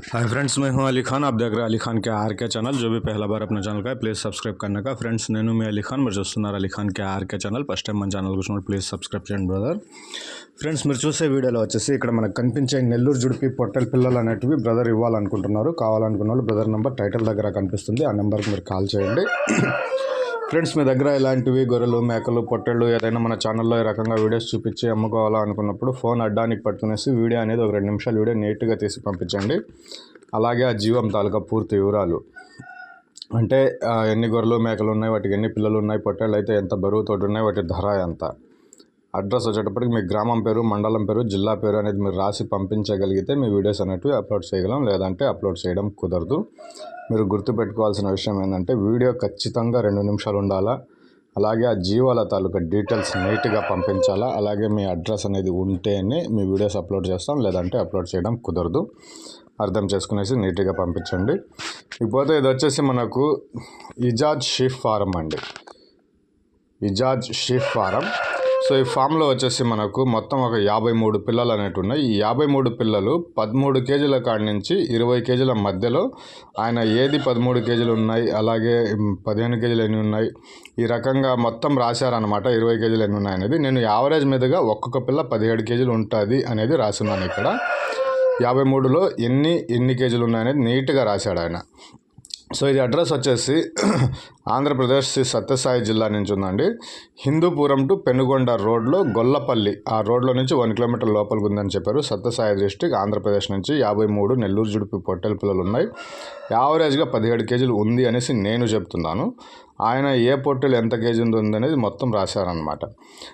Hi friends, मैं हूं अली खान। आप देख रहे हैं अली खान के आर के चैनल। जो भी पहला बार अपना चैनल का है प्लीज़ सब्सक्రైబ్ करने का। ఫ్రెండ్స్ నేను మీ అలీ ఖాన్, మీరు చూస్తున్నారు అలీ ఖాన్ కే ఆర్కే ఛానల్. ఫస్ట్ టైం మన ఛానల్ చూసినప్పుడు ప్లీజ్ సబ్స్క్రైబ్ చేయండి బ్రదర్. ఫ్రెండ్స్, మీరు చూసే వీడియోలో వచ్చేసి ఇక్కడ మనకు కనిపించే నెల్లూరు జుడిపి పొట్టెల పిల్లలు అనేటివి బ్రదర్ ఇవ్వాలనుకుంటున్నారు. కావాలనుకున్న వాళ్ళు బ్రదర్ నెంబర్ టైటిల్ దగ్గర కనిపిస్తుంది, ఆ నెంబర్కి మీరు కాల్ చేయండి. ఫ్రెండ్స్, మీ దగ్గర ఇలాంటివి గొర్రెలు, మేకలు, పొట్టెళ్ళు ఏదైనా మన ఛానల్లో ఈ రకంగా వీడియోస్ చూపించి అమ్ముకోవాలా అనుకున్నప్పుడు ఫోన్ అడ్డానికి పట్టుకునేసి వీడియో అనేది ఒక 2 నిమిషాలు వీడియో నీట్గా తీసి పంపించండి. అలాగే ఆ జీవం తాలూకా పూర్తి వివరాలు, అంటే ఎన్ని గొర్రెలు మేకలు ఉన్నాయి, వాటికి ఎన్ని పిల్లలు ఉన్నాయి, పొట్టేళ్ళు అయితే ఎంత బరువుతోటి ఉన్నాయి, వాటి ధర ఎంత, అడ్రస్ వచ్చేటప్పటికి మీ గ్రామం పేరు, మండలం పేరు, జిల్లా పేరు అనేది మీరు రాసి పంపించగలిగితే మీ వీడియోస్ అనేటివి అప్లోడ్ చేయగలం, లేదంటే అప్లోడ్ చేయడం కుదరదు. మీరు గుర్తుపెట్టుకోవాల్సిన విషయం ఏంటంటే వీడియో ఖచ్చితంగా 2 నిమిషాలు ఉండాలా. అలాగే ఆ జీవాల తాలూకా డీటెయిల్స్ నీట్గా పంపించాలా. అలాగే మీ అడ్రస్ అనేది ఉంటేనే మీ వీడియోస్ అప్లోడ్ చేస్తాం, లేదంటే అప్లోడ్ చేయడం కుదరదు. అర్థం చేసుకునేసి నీట్గా పంపించండి. ఇకపోతే ఇది వచ్చేసి మనకు ఇజాజ్ షీప్ ఫారం అండి, ఇజాజ్ షీప్ ఫారం. సో ఈ ఫామ్లో వచ్చేసి మనకు మొత్తం ఒక 53 పిల్లలు అనేవి ఉన్నాయి. ఈ 53 పిల్లలు 13 కేజీల కాడి నుంచి 20 కేజీల మధ్యలో, ఆయన ఏది 13 కేజీలు ఉన్నాయి, అలాగే 15 కేజీలు ఎన్ని ఉన్నాయి, ఈ రకంగా మొత్తం రాశారనమాట. 20 కేజీలు ఎన్ని ఉన్నాయి అనేది. నేను యావరేజ్ మీదుగా ఒక్కొక్క పిల్ల 17 కేజీలు ఉంటుంది అనేది రాసున్నాను ఇక్కడ. 53లో ఎన్ని కేజీలు ఉన్నాయనేది నీట్గా రాశాడు ఆయన. సో ఇది అడ్రస్ వచ్చేసి ఆంధ్రప్రదేశ్ సత్యసాయి జిల్లా నుంచి ఉందండి. హిందూపురం టు పెనుగొండ రోడ్లో గొల్లపల్లి, ఆ రోడ్లో నుంచి 1 కిలోమీటర్ లోపలికి ఉందని చెప్పారు. సత్యసాయి డిస్టిక్, ఆంధ్రప్రదేశ్ నుంచి 53 నెల్లూరు జుడిపి పొట్టెల పిల్లలు ఉన్నాయి. యావరేజ్గా 17 కేజీలు ఉంది అనేసి నేను చెప్తున్నాను. ఆయన ఏ పొట్టెలు ఎంత కేజీ ఉంది అనేది మొత్తం రాశారనమాట.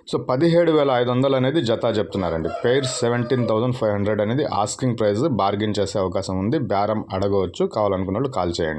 సో 17,500 అనేది జత చెప్తున్నారండి. పెయిర్ 17,500 అనేది ఆస్కింగ్ ప్రైస్. బార్గెన్ చేసే అవకాశం ఉంది, బేరం అడగవచ్చు. కావాలనుకున్న వాళ్ళు కాల్ చేయండి.